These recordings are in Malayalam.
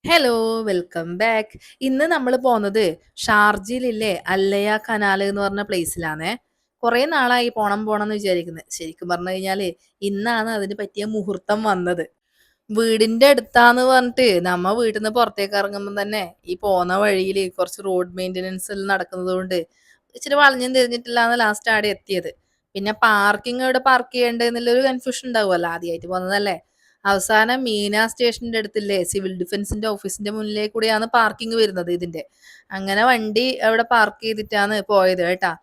Hello, welcome back. ഇന്ന് നമ്മൾ പോകുന്നത് ഷാർജയിലില്ലേ അല്ലയ കനാല് എന്ന് പറഞ്ഞ പ്ലേസിലാണേ. കുറെ നാളായി പോണം പോണം എന്ന് വിചാരിക്കുന്നത്. ശരിക്കും പറഞ്ഞു കഴിഞ്ഞാല് ഇന്നാണ് അതിന് പറ്റിയ മുഹൂർത്തം വന്നത്. വീടിന്റെ അടുത്താന്ന് പറഞ്ഞിട്ട് നമ്മ വീട്ടിൽ നിന്ന് പുറത്തേക്ക് ഇറങ്ങുമ്പോൾ തന്നെ ഈ പോന്ന വഴിയിൽ കുറച്ച് റോഡ് മെയിൻ്റനൻസ് നടക്കുന്നത് കൊണ്ട് ഇച്ചിരി വളഞ്ഞും തിരിഞ്ഞിട്ടില്ലാന്ന് ലാസ്റ്റ് ആടെ എത്തിയത്. പിന്നെ പാർക്കിംഗ് എവിടെ പാർക്ക് ചെയ്യേണ്ടതെന്നുള്ളൊരു കൺഫ്യൂഷൻ ഉണ്ടാവുമല്ലോ, ആദ്യമായിട്ട് പോകുന്നതല്ലേ. അവസാനം മീന സ്റ്റേഷന്റെ അടുത്തില്ലേ സിവിൽ ഡിഫൻസിന്റെ ഓഫീസിന്റെ മുന്നിലേ കൂടിയാണ് പാർക്കിംഗ് വരുന്നത് ഇതിന്റെ. അങ്ങനെ വണ്ടി അവിടെ പാർക്ക് ചെയ്തിട്ടാണ് പോയത് കേട്ടാ.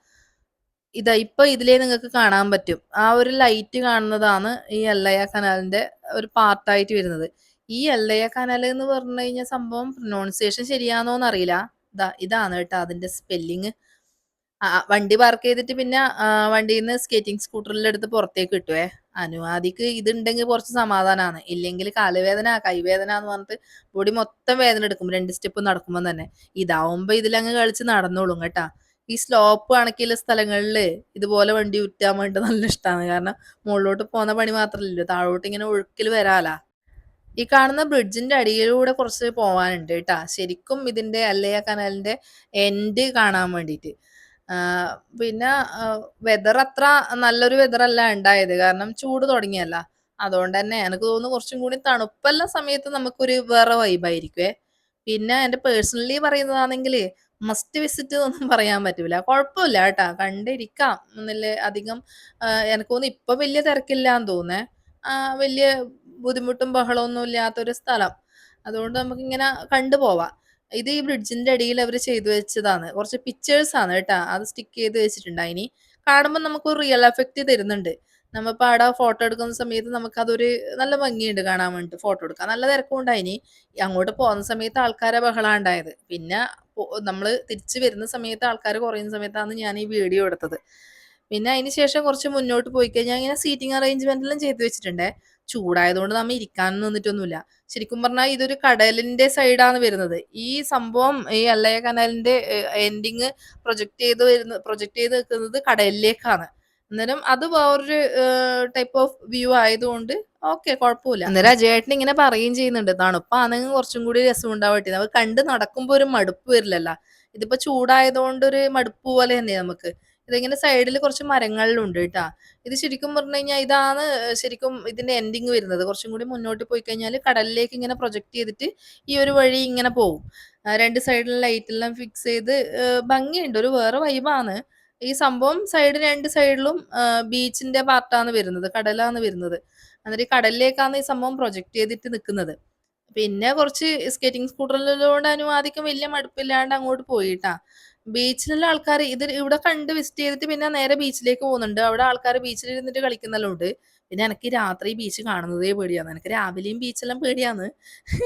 ഇതാ ഇപ്പൊ ഇതിലേ നിങ്ങൾക്ക് കാണാൻ പറ്റും. ആ ഒരു ലൈറ്റ് കാണുന്നതാണ് ഈ എല്ലയ കനാലിന്റെ ഒരു പാർട്ടായിട്ട് വരുന്നത്. ഈ എല്ലയ കനാൽ എന്ന് പറഞ്ഞു കഴിഞ്ഞാൽ സംഭവം പ്രൊനൗൺസിയേഷൻ ശരിയാണോന്ന് അറിയില്ല. ഇതാണ് കേട്ടോ അതിന്റെ സ്പെല്ലിങ്. വണ്ടി പാർക്ക് ചെയ്തിട്ട് പിന്നെ വണ്ടിയിൽ നിന്ന് സ്കേറ്റിംഗ് സ്കൂട്ടറിൽ എടുത്ത് പുറത്തേക്ക് കിട്ടുവേ. അനുവാദിക്ക് ഇതുണ്ടെങ്കിൽ കുറച്ച് സമാധാനമാണ്. ഇല്ലെങ്കിൽ കാലുവേദന കൈവേദന എന്ന് പറഞ്ഞിട്ട് ബോഡി മൊത്തം വേദന എടുക്കും 2 സ്റ്റെപ്പ് നടക്കുമ്പോൾ തന്നെ. ഇതാവുമ്പോ ഇതിലങ്ങ് കളിച്ച് നടന്നോളും കേട്ടാ. ഈ സ്ലോപ്പ് കണക്കിലുള്ള സ്ഥലങ്ങളില് ഇതുപോലെ വണ്ടി ഉറ്റാൻ വേണ്ടി നല്ല ഇഷ്ടമാണ്. കാരണം മുകളിലോട്ട് പോകുന്ന പണി മാത്രമല്ലല്ലോ, താഴോട്ട് ഇങ്ങനെ ഒഴുക്കിൽ വരാലാ. ഈ കാണുന്ന ബ്രിഡ്ജിന്റെ അടിയിലൂടെ കുറച്ച് പോവാനുണ്ട് കേട്ടാ. ശരിക്കും ഇതിന്റെ അല്ലയ കനാലിന്റെ എൻഡ് കാണാൻ വേണ്ടിയിട്ട്. പിന്നെ വെതർ അത്ര നല്ലൊരു വെതർ അല്ല ഉണ്ടായത്. കാരണം ചൂട് തുടങ്ങിയല്ല. അതുകൊണ്ട് തന്നെ എനിക്ക് തോന്നുന്നു കുറച്ചും കൂടി തണുപ്പുള്ള സമയത്ത് നമുക്കൊരു വേറെ വൈബായിരിക്കുവേ. പിന്നെ എന്റെ പേഴ്സണലി പറയുന്നതാണെങ്കിൽ മസ്റ്റ് വിസിറ്റ് എന്നൊന്നും പറയാൻ പറ്റൂല. കുഴപ്പമില്ല കേട്ടാ, കണ്ടിരിക്കാം എന്നില്ല അധികം. എനിക്ക് തോന്നുന്നു ഇപ്പൊ വലിയ തിരക്കില്ലാന്ന് തോന്നേ. വലിയ ബുദ്ധിമുട്ടും ബഹളമൊന്നും ഇല്ലാത്തൊരു സ്ഥലം. അതുകൊണ്ട് നമുക്കിങ്ങനെ കണ്ടുപോവാം. ഇത് ഈ ബ്രിഡ്ജിന്റെ അടിയിൽ അവർ ചെയ്തു വെച്ചതാണ്. കുറച്ച് പിക്ചേഴ്സ് ആണ് കേട്ടാ. അത് സ്റ്റിക്ക് ചെയ്ത് വെച്ചിട്ടുണ്ട്. അതിന് കാണുമ്പോൾ നമുക്ക് ഒരു റിയൽ എഫക്റ്റ് തരുന്നുണ്ട്. നമ്മളിപ്പോൾ അവിടെ ഫോട്ടോ എടുക്കുന്ന സമയത്ത് നമുക്കതൊരു നല്ല ഭംഗിയുണ്ട് കാണാൻ വേണ്ടിയിട്ട്. ഫോട്ടോ എടുക്കാൻ നല്ല തിരക്കും ഉണ്ടായിനി. അങ്ങോട്ട് പോകുന്ന സമയത്ത് ആൾക്കാരെ ബഹളമാണ് ഉണ്ടായത്. പിന്നെ നമ്മൾ തിരിച്ച് വരുന്ന സമയത്ത് ആൾക്കാർ കുറയുന്ന സമയത്താണ് ഞാൻ ഈ വീഡിയോ എടുത്തത്. പിന്നെ അതിന് ശേഷം കുറച്ച് മുന്നോട്ട് പോയി കഴിഞ്ഞാൽ ഇങ്ങനെ സീറ്റിംഗ് അറേഞ്ച്മെന്റ് എല്ലാം ചെയ്തു വെച്ചിട്ടുണ്ടേ. ചൂടായതുകൊണ്ട് നമ്മ ഇരിക്കാനൊന്നും നിന്നിട്ടൊന്നുമില്ല. ശരിക്കും പറഞ്ഞാൽ ഇതൊരു കടലിന്റെ സൈഡാണ് വരുന്നത്. ഈ സംഭവം ഈ അല്ലയ കനാലിന്റെ എൻഡിങ് പ്രൊജക്ട് ചെയ്ത് നിൽക്കുന്നത് കടലിലേക്കാണ്. അന്നേരം അത് വേറൊരു ടൈപ്പ് ഓഫ് വ്യൂ ആയതുകൊണ്ട് ഓക്കെ, കുഴപ്പമില്ല. അന്നേരം അജയേട്ടൻ ഇങ്ങനെ പറയുകയും ചെയ്യുന്നുണ്ട്, തണുപ്പാണെങ്കിൽ കുറച്ചും കൂടി രസം ഉണ്ടാവട്ടെ. നമുക്ക് കണ്ട് നടക്കുമ്പോൾ ഒരു മടുപ്പ് വരില്ലല്ലോ. ഇതിപ്പോ ചൂടായതുകൊണ്ട് ഒരു മടുപ്പ് പോലെ തന്നെ നമുക്ക്. ഇതിങ്ങനെ സൈഡിൽ കുറച്ച് മരങ്ങളിലുണ്ട് കേട്ടാ. ഇത് ശരിക്കും പറഞ്ഞു കഴിഞ്ഞാൽ ഇതാണ് ശരിക്കും ഇതിന്റെ എൻഡിങ് വരുന്നത്. കുറച്ചും കൂടി മുന്നോട്ട് പോയി കഴിഞ്ഞാൽ കടലിലേക്ക് ഇങ്ങനെ പ്രൊജക്ട് ചെയ്തിട്ട് ഈ ഒരു വഴി ഇങ്ങനെ പോകും. രണ്ട് സൈഡിലും ലൈറ്റ് എല്ലാം ഫിക്സ് ചെയ്ത് ഭംഗിയുണ്ട്. ഒരു വേറെ വൈബാണ്. ഈ സംഭവം രണ്ട് സൈഡിലും ബീച്ചിന്റെ പാർട്ടാണ് വരുന്നത്, കടലാണ് വരുന്നത്. എന്നിട്ട് ഈ കടലിലേക്കാണ് ഈ സംഭവം പ്രൊജക്ട് ചെയ്തിട്ട് നിൽക്കുന്നത്. പിന്നെ കുറച്ച് സ്കേറ്റിംഗ് സ്കൂട്ടറിലൂടെ അനുവാദിക്കും വലിയ മടുപ്പില്ലാണ്ട് അങ്ങോട്ട് പോയിട്ടാ. ബീച്ചിലുള്ള ആൾക്കാർ ഇത് ഇവിടെ കണ്ട് വിസിറ്റ് ചെയ്തിട്ട് പിന്നെ നേരെ ബീച്ചിലേക്ക് പോകുന്നുണ്ട്. അവിടെ ആൾക്കാർ ബീച്ചിൽ ഇരുന്നിട്ട് കളിക്കുന്നെല്ലാം ഉണ്ട്. പിന്നെ എനിക്ക് രാത്രി ബീച്ച് കാണുന്നതേ പേടിയാണ്. എനിക്ക് രാവിലെയും ബീച്ചെല്ലാം പേടിയാണ്.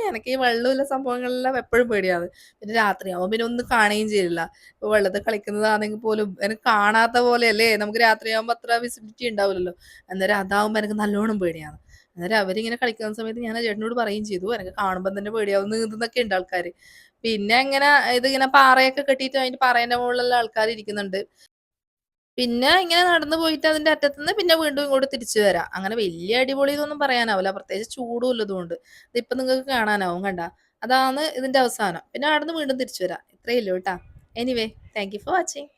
എനിക്ക് ഈ വെള്ളമുള്ള സംഭവങ്ങളെല്ലാം എപ്പോഴും പേടിയാണ്. പിന്നെ രാത്രിയാവുമ്പോൾ പിന്നെ ഒന്നും കാണുകയും ചെയ്യില്ല. ഇപ്പൊ വെള്ളത്തിൽ കളിക്കുന്നതാണെങ്കിൽ പോലും എനിക്ക് കാണാത്ത പോലെയല്ലേ, നമുക്ക് രാത്രിയാവുമ്പോൾ അത്ര വിസിബിലിറ്റി ഉണ്ടാവില്ലല്ലോ. അന്നേരം അതാവുമ്പോൾ എനിക്ക് നല്ലോണം പേടിയാണ്. അന്നേരം അവരിങ്ങനെ കളിക്കുന്ന സമയത്ത് ഞാൻ ആ ചേട്ടനോട് പറയുകയും ചെയ്തു, എനിക്ക് കാണുമ്പോൾ തന്നെ പേടിയാവും, നീന്തുന്നൊക്കെ ഉണ്ട് ആൾക്കാർ. പിന്നെ ഇങ്ങനെ ഇതിങ്ങനെ പാറയൊക്കെ കെട്ടിയിട്ട് അതിന്റെ പാറേന്റെ മുകളിലെല്ലാം ആൾക്കാർ ഇരിക്കുന്നുണ്ട്. പിന്നെ ഇങ്ങനെ നടന്നു പോയിട്ട് അതിന്റെ അറ്റത്തുനിന്ന് പിന്നെ വീണ്ടും ഇങ്ങോട്ട് തിരിച്ചു വരാം. അങ്ങനെ വലിയ അടിപൊളി ഇതൊന്നും പറയാനാവില്ല, പ്രത്യേകിച്ച് ചൂടും ഉള്ളതുകൊണ്ട്. ഇതിപ്പോ നിങ്ങൾക്ക് കാണാനാവും കണ്ട. അതാണ് ഇതിന്റെ അവസാനം. പിന്നെ അവിടുന്ന് വീണ്ടും തിരിച്ചു വരാം. ഇത്രയേ ഉള്ളൂ കേട്ടാ. Anyway, thank you for watching.